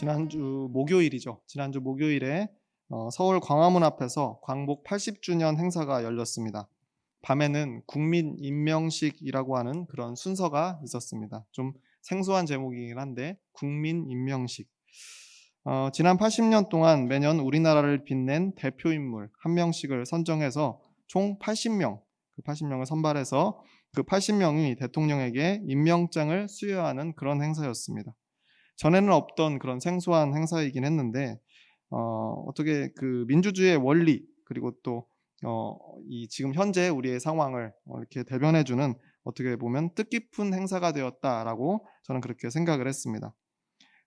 지난주 목요일이죠. 지난주 목요일에 서울 광화문 앞에서 광복 80주년 행사가 열렸습니다. 밤에는 국민 임명식이라고 하는 그런 순서가 있었습니다. 좀 생소한 제목이긴 한데 국민 임명식. 지난 80년 동안 매년 우리나라를 빛낸 대표 인물 한 명씩을 선정해서 총 80명, 그 80명을 선발해서 그 80명이 대통령에게 임명장을 수여하는 그런 행사였습니다. 전에는 없던 그런 생소한 행사이긴 했는데 어떻게 그 민주주의의 원리 그리고 또 이 지금 현재 우리의 상황을 이렇게 대변해 주는 어떻게 보면 뜻깊은 행사가 되었다라고 저는 그렇게 생각을 했습니다.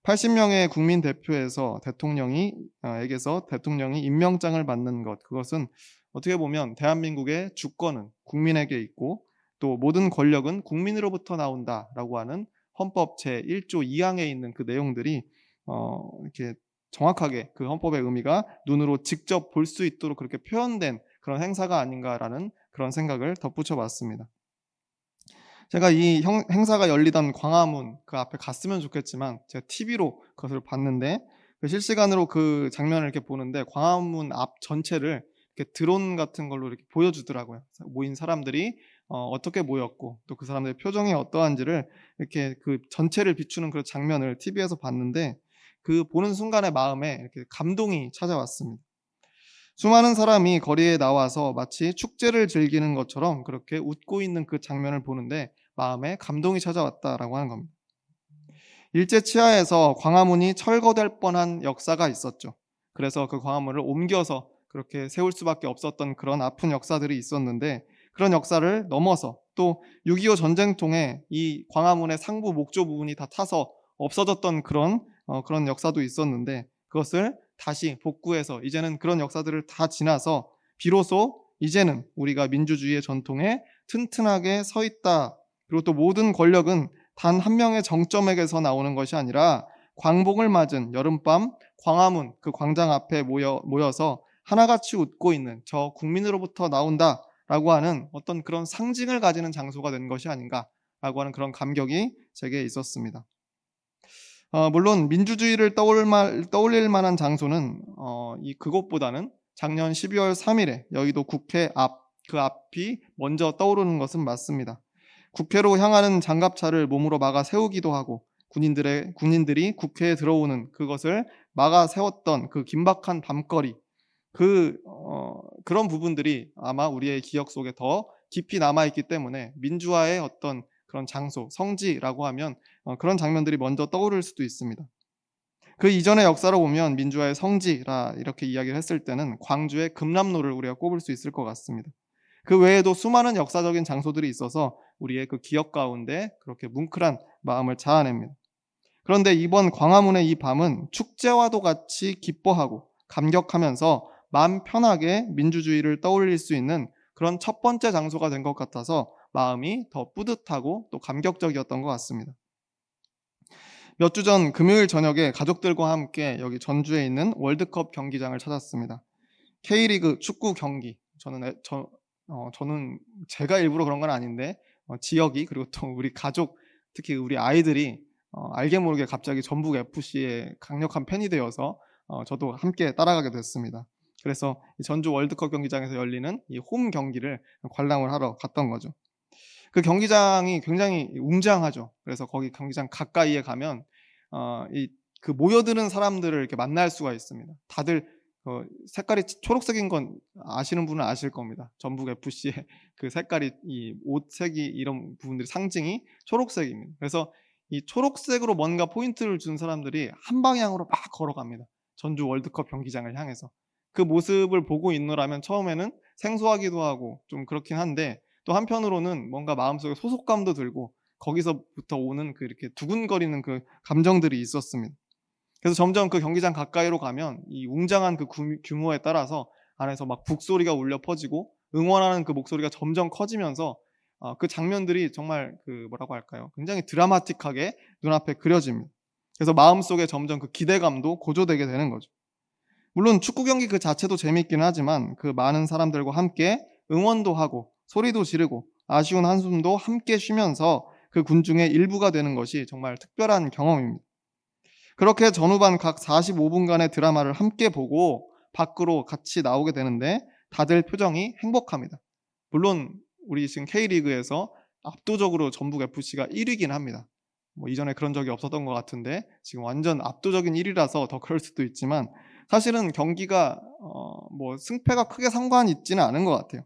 80명의 국민 대표에서 대통령이 에게서 대통령이 임명장을 받는 것, 그것은 어떻게 보면 대한민국의 주권은 국민에게 있고 또 모든 권력은 국민으로부터 나온다라고 하는 헌법 제1조 2항에 있는 그 내용들이 이렇게 정확하게 그 헌법의 의미가 눈으로 직접 볼 수 있도록 그렇게 표현된 그런 행사가 아닌가라는 그런 생각을 덧붙여 봤습니다. 제가 이 행사가 열리던 광화문 그 앞에 갔으면 좋겠지만 제가 TV로 그것을 봤는데 그 실시간으로 그 장면을 이렇게 보는데 광화문 앞 전체를 이렇게 드론 같은 걸로 이렇게 보여주더라고요. 모인 사람들이 어떻게 모였고 또 그 사람들의 표정이 어떠한지를 이렇게 그 전체를 비추는 그런 장면을 TV에서 봤는데 그 보는 순간에 마음에 이렇게 감동이 찾아왔습니다. 수많은 사람이 거리에 나와서 마치 축제를 즐기는 것처럼 그렇게 웃고 있는 그 장면을 보는데 마음에 감동이 찾아왔다라고 하는 겁니다. 일제 치하에서 광화문이 철거될 뻔한 역사가 있었죠. 그래서 그 광화문을 옮겨서 그렇게 세울 수밖에 없었던 그런 아픈 역사들이 있었는데 그런 역사를 넘어서 또 6.25 전쟁 통해 이 광화문의 상부 목조 부분이 다 타서 없어졌던 그런 역사도 있었는데 그것을 다시 복구해서 이제는 그런 역사들을 다 지나서 비로소 이제는 우리가 민주주의의 전통에 튼튼하게 서 있다. 그리고 또 모든 권력은 단 한 명의 정점에게서 나오는 것이 아니라 광복을 맞은 여름밤 광화문 그 광장 앞에 모여서 하나같이 웃고 있는 저 국민으로부터 나온다라고 하는 어떤 그런 상징을 가지는 장소가 된 것이 아닌가라고 하는 그런 감격이 제게 있었습니다. 물론 민주주의를 떠올릴 만한 장소는 그곳보다는 작년 12월 3일에 여의도 국회 그 앞이 먼저 떠오르는 것은 맞습니다. 국회로 향하는 장갑차를 몸으로 막아 세우기도 하고 군인들이 국회에 들어오는 그것을 막아 세웠던 그 긴박한 밤거리 그런 부분들이 아마 우리의 기억 속에 더 깊이 남아있기 때문에 민주화의 어떤 그런 장소, 성지라고 하면 그런 장면들이 먼저 떠오를 수도 있습니다. 그 이전의 역사로 보면 민주화의 성지라 이렇게 이야기를 했을 때는 광주의 금남로를 우리가 꼽을 수 있을 것 같습니다. 그 외에도 수많은 역사적인 장소들이 있어서 우리의 그 기억 가운데 그렇게 뭉클한 마음을 자아냅니다. 그런데 이번 광화문의 이 밤은 축제와도 같이 기뻐하고 감격하면서 마음 편하게 민주주의를 떠올릴 수 있는 그런 첫 번째 장소가 된 것 같아서 마음이 더 뿌듯하고 또 감격적이었던 것 같습니다. 몇 주 전 금요일 저녁에 가족들과 함께 여기 전주에 있는 월드컵 경기장을 찾았습니다. K리그 축구 경기. 저는 제가 일부러 그런 건 아닌데 지역이 그리고 또 우리 가족 특히 우리 아이들이 알게 모르게 갑자기 전북 FC의 강력한 팬이 되어서 저도 함께 따라가게 됐습니다. 그래서 이 전주 월드컵 경기장에서 열리는 이 홈 경기를 관람을 하러 갔던 거죠. 그 경기장이 굉장히 웅장하죠. 그래서 거기 경기장 가까이에 가면 그 모여드는 사람들을 이렇게 만날 수가 있습니다. 다들 색깔이 초록색인 건 아시는 분은 아실 겁니다. 전북 FC의 그 색깔이 이 옷색이 이런 부분들이 상징이 초록색입니다. 그래서 이 초록색으로 뭔가 포인트를 준 사람들이 한 방향으로 막 걸어갑니다. 전주 월드컵 경기장을 향해서. 그 모습을 보고 있노라면 처음에는 생소하기도 하고 좀 그렇긴 한데 또 한편으로는 뭔가 마음속에 소속감도 들고 거기서부터 오는 그 이렇게 두근거리는 그 감정들이 있었습니다. 그래서 점점 그 경기장 가까이로 가면 이 웅장한 그 규모에 따라서 안에서 막 북소리가 울려 퍼지고 응원하는 그 목소리가 점점 커지면서 그 장면들이 정말 그 뭐라고 할까요? 굉장히 드라마틱하게 눈앞에 그려집니다. 그래서 마음속에 점점 그 기대감도 고조되게 되는 거죠. 물론 축구 경기 그 자체도 재미있긴 하지만 그 많은 사람들과 함께 응원도 하고 소리도 지르고 아쉬운 한숨도 함께 쉬면서 그 군중의 일부가 되는 것이 정말 특별한 경험입니다. 그렇게 전후반 각 45분간의 드라마를 함께 보고 밖으로 같이 나오게 되는데 다들 표정이 행복합니다. 물론 우리 지금 K리그에서 압도적으로 전북 FC가 1위긴 합니다. 뭐 이전에 그런 적이 없었던 것 같은데 지금 완전 압도적인 1위라서 더 그럴 수도 있지만 사실은 경기가 뭐 승패가 크게 상관 있지는 않은 것 같아요.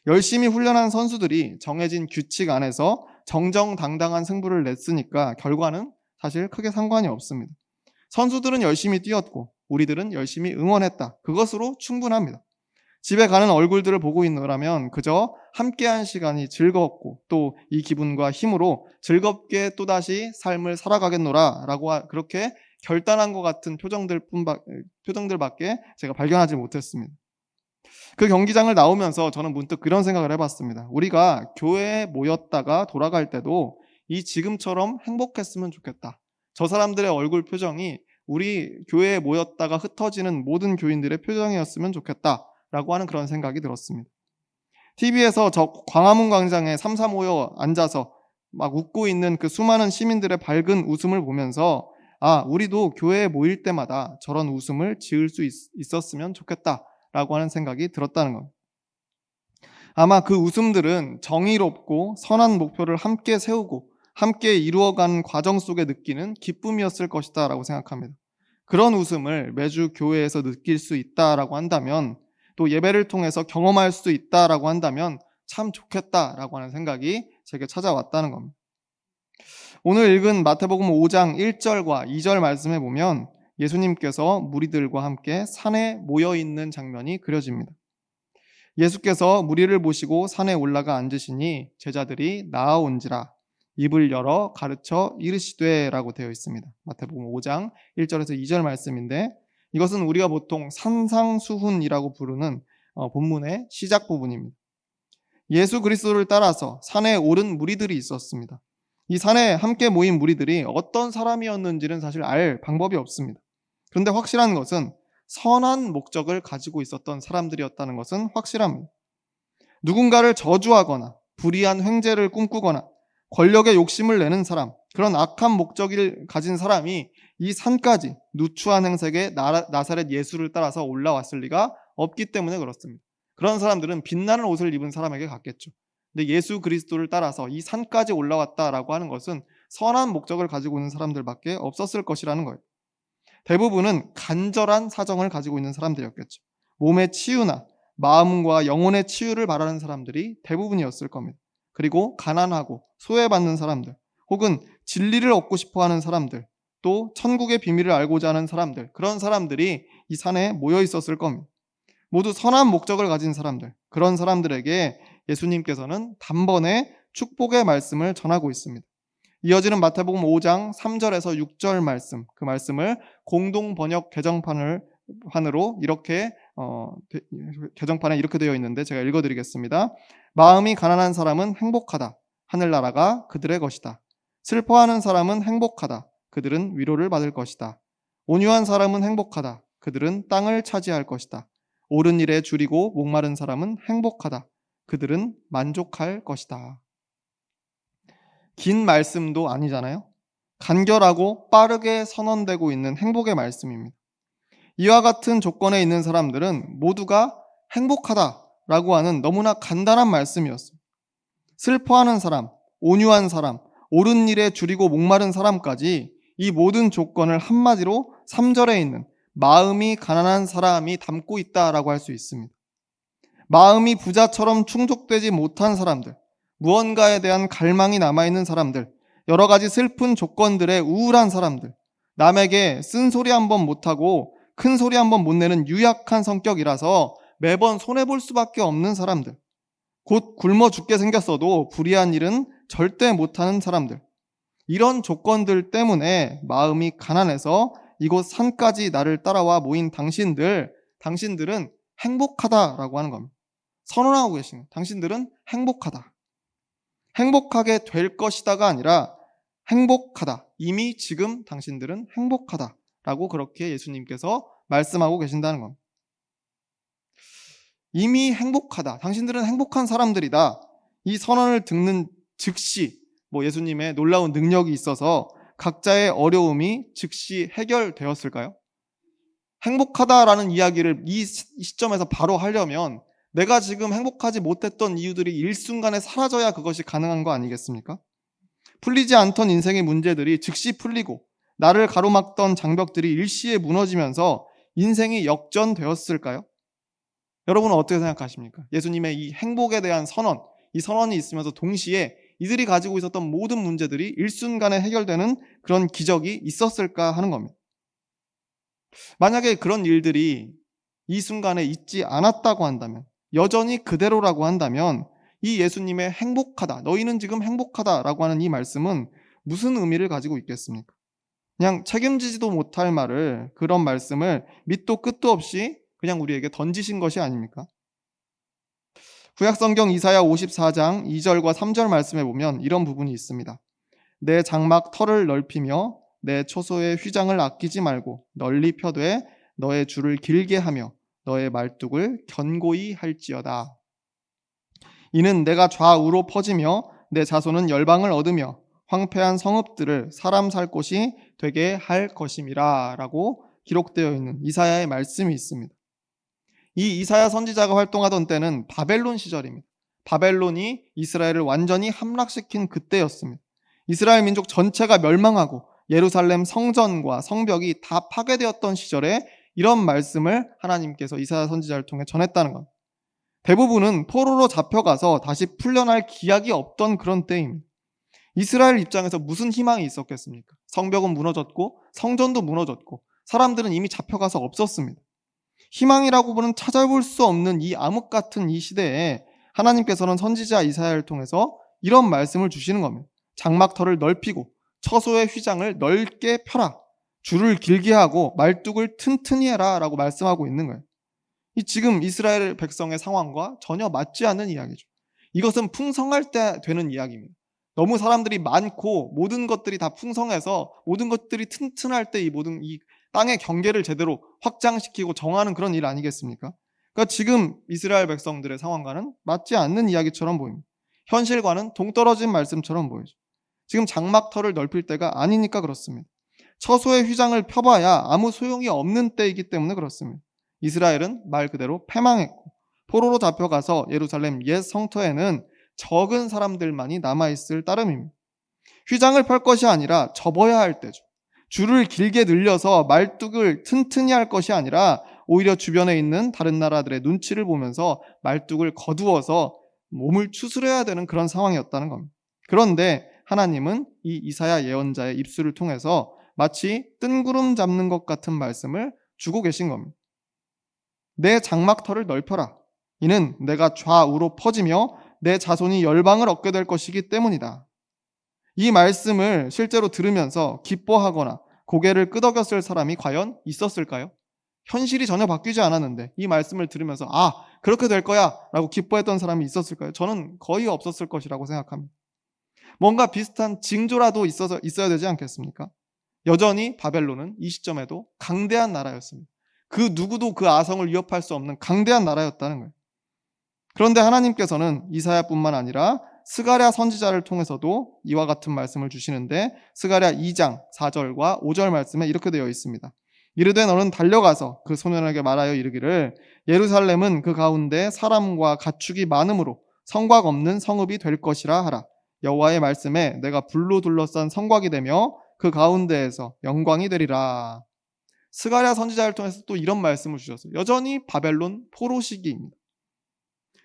열심히 훈련한 선수들이 정해진 규칙 안에서 정정당당한 승부를 냈으니까 결과는 사실 크게 상관이 없습니다. 선수들은 열심히 뛰었고 우리들은 열심히 응원했다. 그것으로 충분합니다. 집에 가는 얼굴들을 보고 있노라면 그저 함께한 시간이 즐거웠고 또 이 기분과 힘으로 즐겁게 또다시 삶을 살아가겠노라 라고 그렇게 결단한 것 같은 표정들밖에 제가 발견하지 못했습니다. 그 경기장을 나오면서 저는 문득 그런 생각을 해봤습니다. 우리가 교회에 모였다가 돌아갈 때도 이 지금처럼 행복했으면 좋겠다. 저 사람들의 얼굴 표정이 우리 교회에 모였다가 흩어지는 모든 교인들의 표정이었으면 좋겠다 라고 하는 그런 생각이 들었습니다. TV에서 저 광화문 광장에 삼삼 모여 앉아서 막 웃고 있는 그 수많은 시민들의 밝은 웃음을 보면서 우리도 교회에 모일 때마다 저런 웃음을 지을 수 있었으면 좋겠다 라고 하는 생각이 들었다는 겁니다. 아마 그 웃음들은 정의롭고 선한 목표를 함께 세우고 함께 이루어간 과정 속에 느끼는 기쁨이었을 것이다 라고 생각합니다. 그런 웃음을 매주 교회에서 느낄 수 있다라고 한다면 또 예배를 통해서 경험할 수 있다라고 한다면 참 좋겠다라고 하는 생각이 제게 찾아왔다는 겁니다. 오늘 읽은 마태복음 5장 1절과 2절 말씀에 보면 예수님께서 무리들과 함께 산에 모여 있는 장면이 그려집니다. 예수께서 무리를 모시고 산에 올라가 앉으시니 제자들이 나아온지라 입을 열어 가르쳐 이르시되라고 되어 있습니다. 마태복음 5장 1절에서 2절 말씀인데 이것은 우리가 보통 산상수훈이라고 부르는 본문의 시작 부분입니다. 예수 그리스도를 따라서 산에 오른 무리들이 있었습니다. 이 산에 함께 모인 무리들이 어떤 사람이었는지는 사실 알 방법이 없습니다. 그런데 확실한 것은 선한 목적을 가지고 있었던 사람들이었다는 것은 확실합니다. 누군가를 저주하거나 불의한 횡재를 꿈꾸거나 권력의 욕심을 내는 사람, 그런 악한 목적을 가진 사람이 이 산까지 누추한 행색의 나사렛 예수를 따라서 올라왔을 리가 없기 때문에 그렇습니다. 그런 사람들은 빛나는 옷을 입은 사람에게 갔겠죠. 근데 예수 그리스도를 따라서 이 산까지 올라왔다라고 하는 것은 선한 목적을 가지고 있는 사람들밖에 없었을 것이라는 거예요. 대부분은 간절한 사정을 가지고 있는 사람들이었겠죠. 몸의 치유나 마음과 영혼의 치유를 바라는 사람들이 대부분이었을 겁니다. 그리고 가난하고 소외받는 사람들, 혹은 진리를 얻고 싶어하는 사람들, 또 천국의 비밀을 알고자 하는 사람들, 그런 사람들이 이 산에 모여 있었을 겁니다. 모두 선한 목적을 가진 사람들, 그런 사람들에게 예수님께서는 단번에 축복의 말씀을 전하고 있습니다. 이어지는 마태복음 5장 3절에서 6절 말씀, 그 말씀을 공동 번역 개정판으로 이렇게 개정판에 이렇게 되어 있는데 제가 읽어드리겠습니다. 마음이 가난한 사람은 행복하다. 하늘나라가 그들의 것이다. 슬퍼하는 사람은 행복하다. 그들은 위로를 받을 것이다. 온유한 사람은 행복하다. 그들은 땅을 차지할 것이다. 옳은 일에 줄이고 목마른 사람은 행복하다. 그들은 만족할 것이다. 긴 말씀도 아니잖아요. 간결하고 빠르게 선언되고 있는 행복의 말씀입니다. 이와 같은 조건에 있는 사람들은 모두가 행복하다라고 하는 너무나 간단한 말씀이었어요. 슬퍼하는 사람, 온유한 사람, 옳은 일에 줄이고 목마른 사람까지 이 모든 조건을 한마디로 3절에 있는 마음이 가난한 사람이 담고 있다라고 할 수 있습니다. 마음이 부자처럼 충족되지 못한 사람들, 무언가에 대한 갈망이 남아있는 사람들, 여러 가지 슬픈 조건들의 우울한 사람들, 남에게 쓴소리 한번 못하고 큰 소리 한번 못 내는 유약한 성격이라서 매번 손해볼 수밖에 없는 사람들, 곧 굶어 죽게 생겼어도 불의한 일은 절대 못하는 사람들, 이런 조건들 때문에 마음이 가난해서 이곳 산까지 나를 따라와 모인 당신들은 행복하다라고 하는 겁니다. 선언하고 계시는 당신들은 행복하다. 행복하게 될 것이다가 아니라 행복하다. 이미 지금 당신들은 행복하다라고 그렇게 예수님께서 말씀하고 계신다는 겁니다. 이미 행복하다. 당신들은 행복한 사람들이다. 이 선언을 듣는 즉시 예수님의 놀라운 능력이 있어서 각자의 어려움이 즉시 해결되었을까요? 행복하다라는 이야기를 이 시점에서 바로 하려면 내가 지금 행복하지 못했던 이유들이 일순간에 사라져야 그것이 가능한 거 아니겠습니까? 풀리지 않던 인생의 문제들이 즉시 풀리고 나를 가로막던 장벽들이 일시에 무너지면서 인생이 역전되었을까요? 여러분은 어떻게 생각하십니까? 예수님의 이 행복에 대한 선언, 이 선언이 있으면서 동시에 이들이 가지고 있었던 모든 문제들이 일순간에 해결되는 그런 기적이 있었을까 하는 겁니다. 만약에 그런 일들이 이 순간에 있지 않았다고 한다면, 여전히 그대로라고 한다면 이 예수님의 행복하다, 너희는 지금 행복하다라고 하는 이 말씀은 무슨 의미를 가지고 있겠습니까? 그냥 책임지지도 못할 말을, 그런 말씀을 밑도 끝도 없이 그냥 우리에게 던지신 것이 아닙니까? 구약성경 이사야 54장 2절과 3절 말씀에 보면 이런 부분이 있습니다. 내 장막 털을 넓히며 내 초소의 휘장을 아끼지 말고 널리 펴되 너의 줄을 길게 하며 너의 말뚝을 견고히 할지어다. 이는 내가 좌우로 퍼지며 내 자손은 열방을 얻으며 황폐한 성읍들을 사람 살 곳이 되게 할 것임이라 라고 기록되어 있는 이사야의 말씀이 있습니다. 이 이사야 선지자가 활동하던 때는 바벨론 시절입니다. 바벨론이 이스라엘을 완전히 함락시킨 그때였습니다. 이스라엘 민족 전체가 멸망하고 예루살렘 성전과 성벽이 다 파괴되었던 시절에 이런 말씀을 하나님께서 이사야 선지자를 통해 전했다는 것. 대부분은 포로로 잡혀가서 다시 풀려날 기약이 없던 그런 때입니다. 이스라엘 입장에서 무슨 희망이 있었겠습니까? 성벽은 무너졌고 성전도 무너졌고 사람들은 이미 잡혀가서 없었습니다. 희망이라고는 찾아볼 수 없는 이 암흑 같은 이 시대에 하나님께서는 선지자 이사야를 통해서 이런 말씀을 주시는 겁니다. 장막터를 넓히고 처소의 휘장을 넓게 펴라. 줄을 길게 하고 말뚝을 튼튼히 해라 라고 말씀하고 있는 거예요. 이 지금 이스라엘 백성의 상황과 전혀 맞지 않는 이야기죠. 이것은 풍성할 때 되는 이야기입니다. 너무 사람들이 많고 모든 것들이 다 풍성해서 모든 것들이 튼튼할 때 이 모든 이 땅의 경계를 제대로 확장시키고 정하는 그런 일 아니겠습니까? 그러니까 지금 이스라엘 백성들의 상황과는 맞지 않는 이야기처럼 보입니다. 현실과는 동떨어진 말씀처럼 보이죠. 지금 장막터를 넓힐 때가 아니니까 그렇습니다. 처소의 휘장을 펴봐야 아무 소용이 없는 때이기 때문에 그렇습니다. 이스라엘은 말 그대로 패망했고 포로로 잡혀가서 예루살렘 옛 성터에는 적은 사람들만이 남아있을 따름입니다. 휘장을 펼 것이 아니라 접어야 할 때죠. 줄을 길게 늘려서 말뚝을 튼튼히 할 것이 아니라 오히려 주변에 있는 다른 나라들의 눈치를 보면서 말뚝을 거두어서 몸을 추스려야 되는 그런 상황이었다는 겁니다. 그런데 하나님은 이 이사야 예언자의 입술을 통해서 마치 뜬구름 잡는 것 같은 말씀을 주고 계신 겁니다. 내 장막터를 넓혀라. 이는 내가 좌우로 퍼지며 내 자손이 열방을 얻게 될 것이기 때문이다. 이 말씀을 실제로 들으면서 기뻐하거나 고개를 끄덕였을 사람이 과연 있었을까요? 현실이 전혀 바뀌지 않았는데 이 말씀을 들으면서 그렇게 될 거야 라고 기뻐했던 사람이 있었을까요? 저는 거의 없었을 것이라고 생각합니다. 뭔가 비슷한 징조라도 있어야 되지 않겠습니까? 여전히 바벨론은 이 시점에도 강대한 나라였습니다. 그 누구도 그 아성을 위협할 수 없는 강대한 나라였다는 거예요. 그런데 하나님께서는 이사야뿐만 아니라 스가랴 선지자를 통해서도 이와 같은 말씀을 주시는데 스가랴 2장 4절과 5절 말씀에 이렇게 되어 있습니다. 이르되 너는 달려가서 그 소년에게 말하여 이르기를 예루살렘은 그 가운데 사람과 가축이 많으므로 성곽 없는 성읍이 될 것이라 하라. 여호와의 말씀에 내가 불로 둘러싼 성곽이 되며 그 가운데에서 영광이 되리라. 스가랴 선지자를 통해서 또 이런 말씀을 주셨어요. 여전히 바벨론 포로 시기입니다.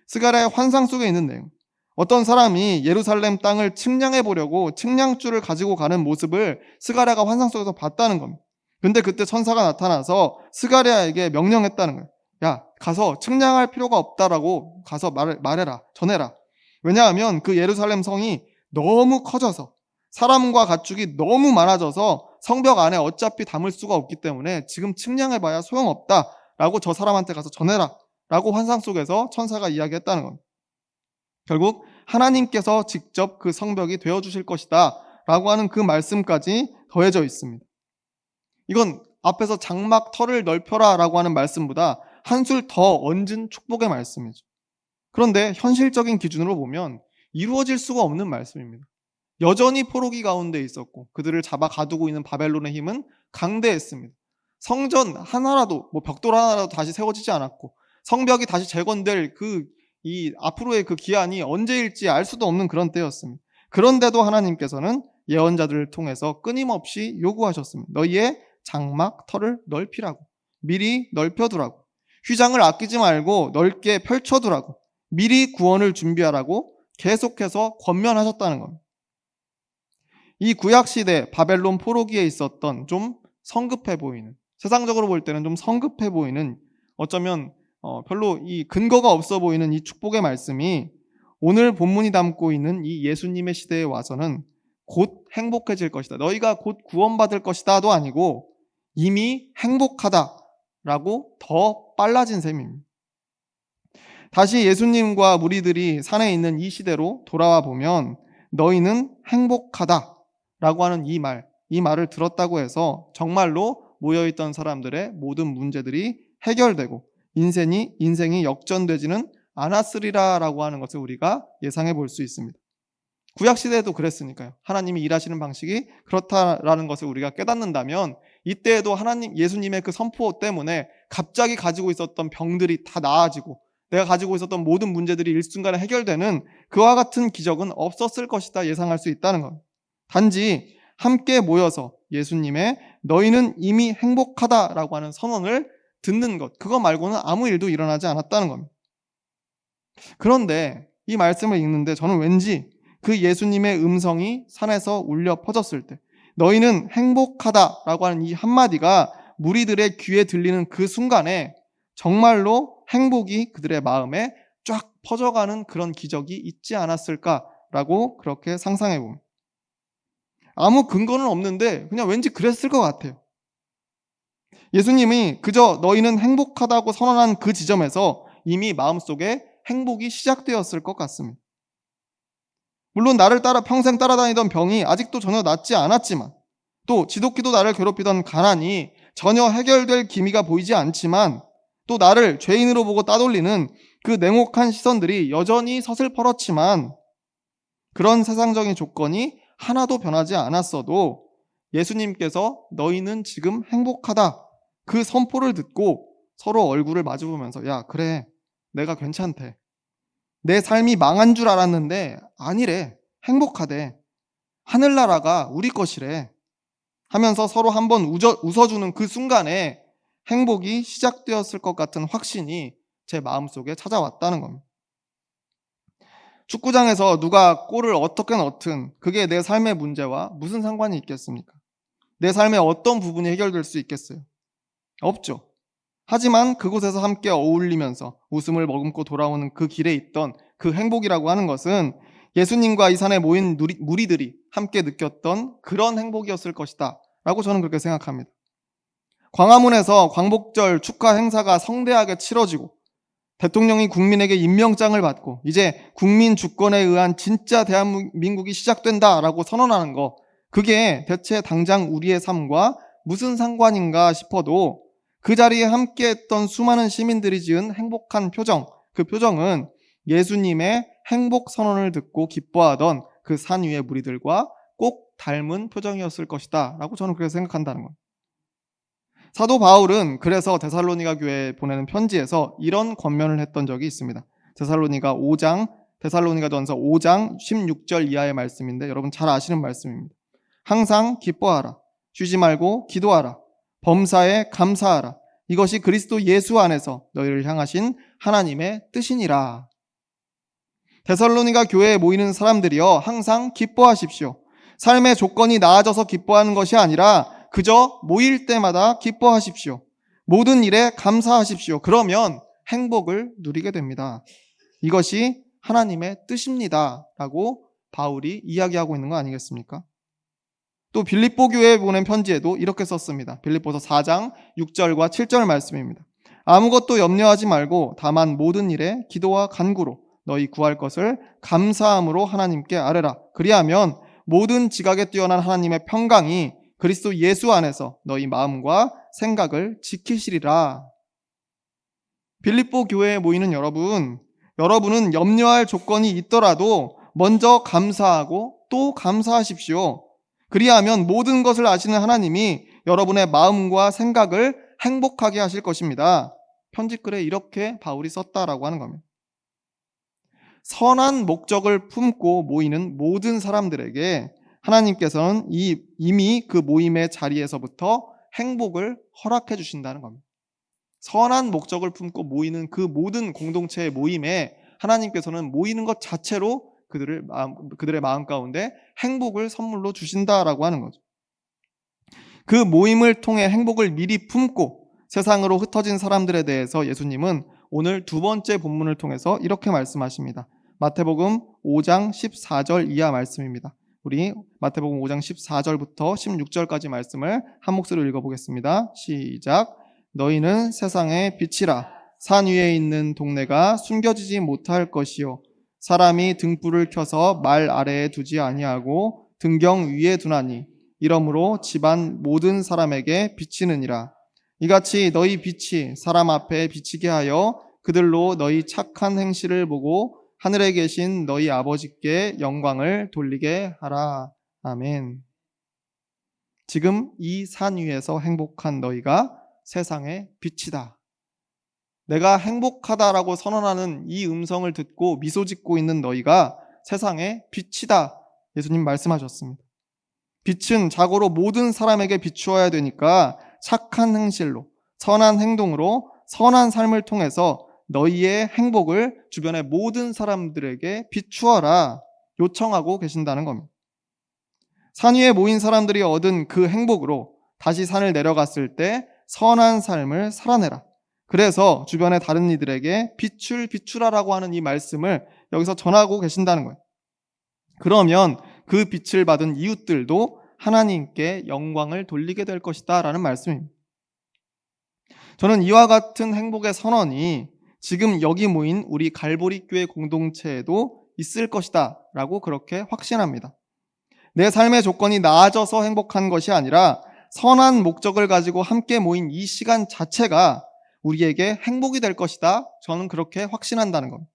스가랴의 환상 속에 있는 내용. 어떤 사람이 예루살렘 땅을 측량해 보려고 측량줄을 가지고 가는 모습을 스가랴가 환상 속에서 봤다는 겁니다. 근데 그때 천사가 나타나서 스가랴에게 명령했다는 거예요. 야, 가서 측량할 필요가 없다라고 가서 말해라, 전해라. 왜냐하면 그 예루살렘 성이 너무 커져서 사람과 가축이 너무 많아져서 성벽 안에 어차피 담을 수가 없기 때문에 지금 측량해봐야 소용없다라고 저 사람한테 가서 전해라 라고 환상 속에서 천사가 이야기했다는 겁니다. 결국 하나님께서 직접 그 성벽이 되어주실 것이다 라고 하는 그 말씀까지 더해져 있습니다. 이건 앞에서 장막 터를 넓혀라 라고 하는 말씀보다 한술 더 얹은 축복의 말씀이죠. 그런데 현실적인 기준으로 보면 이루어질 수가 없는 말씀입니다. 여전히 포로기 가운데 있었고 그들을 잡아 가두고 있는 바벨론의 힘은 강대했습니다. 성전 하나라도 벽돌 하나라도 다시 세워지지 않았고 성벽이 다시 재건될 이 앞으로의 그 기한이 언제일지 알 수도 없는 그런 때였습니다. 그런데도 하나님께서는 예언자들을 통해서 끊임없이 요구하셨습니다. 너희의 장막 털을 넓히라고, 미리 넓혀두라고, 휘장을 아끼지 말고 넓게 펼쳐두라고, 미리 구원을 준비하라고 계속해서 권면하셨다는 겁니다. 이 구약시대 바벨론 포로기에 있었던 좀 성급해 보이는, 세상적으로 볼 때는 좀 성급해 보이는, 어쩌면 별로 이 근거가 없어 보이는 이 축복의 말씀이 오늘 본문이 담고 있는 이 예수님의 시대에 와서는 곧 행복해질 것이다, 너희가 곧 구원받을 것이다도 아니고 이미 행복하다라고 더 빨라진 셈입니다. 다시 예수님과 무리들이 산에 있는 이 시대로 돌아와 보면 너희는 행복하다라고 하는 이 말을 들었다고 해서 정말로 모여있던 사람들의 모든 문제들이 해결되고 인생이 역전되지는 않았으리라라고 하는 것을 우리가 예상해 볼 수 있습니다. 구약시대에도 그랬으니까요. 하나님이 일하시는 방식이 그렇다라는 것을 우리가 깨닫는다면 이때에도 예수님의 그 선포 때문에 갑자기 가지고 있었던 병들이 다 나아지고 내가 가지고 있었던 모든 문제들이 일순간에 해결되는 그와 같은 기적은 없었을 것이다 예상할 수 있다는 것. 단지 함께 모여서 예수님의 너희는 이미 행복하다라고 하는 선언을 듣는 것, 그거 말고는 아무 일도 일어나지 않았다는 겁니다. 그런데 이 말씀을 읽는데 저는 왠지 그 예수님의 음성이 산에서 울려 퍼졌을 때 너희는 행복하다라고 하는 이 한마디가 무리들의 귀에 들리는 그 순간에 정말로 행복이 그들의 마음에 쫙 퍼져가는 그런 기적이 있지 않았을까라고 그렇게 상상해 봅니다. 아무 근거는 없는데 그냥 왠지 그랬을 것 같아요. 예수님이 그저 너희는 행복하다고 선언한 그 지점에서 이미 마음속에 행복이 시작되었을 것 같습니다. 물론 나를 평생 따라다니던 병이 아직도 전혀 낫지 않았지만, 또 지독히도 나를 괴롭히던 가난이 전혀 해결될 기미가 보이지 않지만, 또 나를 죄인으로 보고 따돌리는 그 냉혹한 시선들이 여전히 서슬퍼렇지만, 그런 세상적인 조건이 하나도 변하지 않았어도 예수님께서 너희는 지금 행복하다, 그 선포를 듣고 서로 얼굴을 마주보면서 야, 그래, 내가 괜찮대, 내 삶이 망한 줄 알았는데 아니래, 행복하대, 하늘나라가 우리 것이래 하면서 서로 한번 웃어주는 그 순간에 행복이 시작되었을 것 같은 확신이 제 마음속에 찾아왔다는 겁니다. 축구장에서 누가 골을 어떻게 넣든 그게 내 삶의 문제와 무슨 상관이 있겠습니까? 내 삶의 어떤 부분이 해결될 수 있겠어요? 없죠. 하지만 그곳에서 함께 어울리면서 웃음을 머금고 돌아오는 그 길에 있던 그 행복이라고 하는 것은 예수님과 이 산에 모인 무리들이 함께 느꼈던 그런 행복이었을 것이다 라고 저는 그렇게 생각합니다. 광화문에서 광복절 축하 행사가 성대하게 치러지고 대통령이 국민에게 임명장을 받고 이제 국민 주권에 의한 진짜 대한민국이 시작된다라고 선언하는 거, 그게 대체 당장 우리의 삶과 무슨 상관인가 싶어도 그 자리에 함께했던 수많은 시민들이 지은 행복한 표정, 그 표정은 예수님의 행복 선언을 듣고 기뻐하던 그 산 위의 무리들과 꼭 닮은 표정이었을 것이다 라고 저는 그렇게 생각한다는 겁니다. 사도 바울은 그래서 데살로니가 교회에 보내는 편지에서 이런 권면을 했던 적이 있습니다. 데살로니가전서 5장 16절 이하의 말씀인데 여러분 잘 아시는 말씀입니다. 항상 기뻐하라, 쉬지 말고 기도하라, 범사에 감사하라, 이것이 그리스도 예수 안에서 너희를 향하신 하나님의 뜻이니라. 데살로니가 교회에 모이는 사람들이여, 항상 기뻐하십시오. 삶의 조건이 나아져서 기뻐하는 것이 아니라 그저 모일 때마다 기뻐하십시오. 모든 일에 감사하십시오. 그러면 행복을 누리게 됩니다. 이것이 하나님의 뜻입니다 라고 바울이 이야기하고 있는 거 아니겠습니까? 또 빌립보 교회에 보낸 편지에도 이렇게 썼습니다. 빌립보서 4장 6절과 7절 말씀입니다. 아무것도 염려하지 말고 다만 모든 일에 기도와 간구로 너희 구할 것을 감사함으로 하나님께 아뢰라. 그리하면 모든 지각에 뛰어난 하나님의 평강이 그리스도 예수 안에서 너희 마음과 생각을 지키시리라. 빌립보 교회에 모이는 여러분은 염려할 조건이 있더라도 먼저 감사하고 또 감사하십시오. 그리하면 모든 것을 아시는 하나님이 여러분의 마음과 생각을 행복하게 하실 것입니다. 편지글에 이렇게 바울이 썼다라고 하는 겁니다. 선한 목적을 품고 모이는 모든 사람들에게 하나님께서는 이미 그 모임의 자리에서부터 행복을 허락해 주신다는 겁니다. 선한 목적을 품고 모이는 그 모든 공동체의 모임에 하나님께서는 모이는 것 자체로 그들의 마음 가운데 행복을 선물로 주신다라고 하는 거죠. 그 모임을 통해 행복을 미리 품고 세상으로 흩어진 사람들에 대해서 예수님은 오늘 두 번째 본문을 통해서 이렇게 말씀하십니다. 마태복음 5장 14절 이하 말씀입니다. 우리 마태복음 5장 14절부터 16절까지 말씀을 한 목소리로 읽어보겠습니다. 시작. 너희는 세상의 빛이라. 산 위에 있는 동네가 숨겨지지 못할 것이요 사람이 등불을 켜서 말 아래에 두지 아니하고 등경 위에 두나니 이러므로 집안 모든 사람에게 비치느니라. 이같이 너희 빛이 사람 앞에 비치게 하여 그들로 너희 착한 행실을 보고 하늘에 계신 너희 아버지께 영광을 돌리게 하라. 아멘. 지금 이 산 위에서 행복한 너희가 세상의 빛이다. 내가 행복하다라고 선언하는 이 음성을 듣고 미소 짓고 있는 너희가 세상의 빛이다. 예수님 말씀하셨습니다. 빛은 자고로 모든 사람에게 비추어야 되니까 착한 행실로, 선한 행동으로, 선한 삶을 통해서 너희의 행복을 주변의 모든 사람들에게 비추어라 요청하고 계신다는 겁니다. 산 위에 모인 사람들이 얻은 그 행복으로 다시 산을 내려갔을 때 선한 삶을 살아내라. 그래서 주변의 다른 이들에게 빛을 비추라라고 하는 이 말씀을 여기서 전하고 계신다는 거예요. 그러면 그 빛을 받은 이웃들도 하나님께 영광을 돌리게 될 것이다 라는 말씀입니다. 저는 이와 같은 행복의 선언이 지금 여기 모인 우리 갈보리 교회 공동체에도 있을 것이다 라고 그렇게 확신합니다. 내 삶의 조건이 나아져서 행복한 것이 아니라 선한 목적을 가지고 함께 모인 이 시간 자체가 우리에게 행복이 될 것이다. 저는 그렇게 확신한다는 겁니다.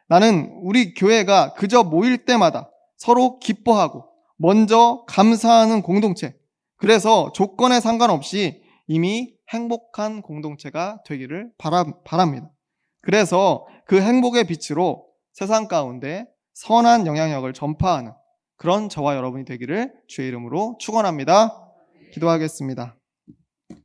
나는 우리 교회가 그저 모일 때마다 서로 기뻐하고 먼저 감사하는 공동체, 그래서 조건에 상관없이 이미 행복한 공동체가 되기를 바랍니다. 그래서 그 행복의 빛으로 세상 가운데 선한 영향력을 전파하는 그런 저와 여러분이 되기를 주의 이름으로 축원합니다. 기도하겠습니다.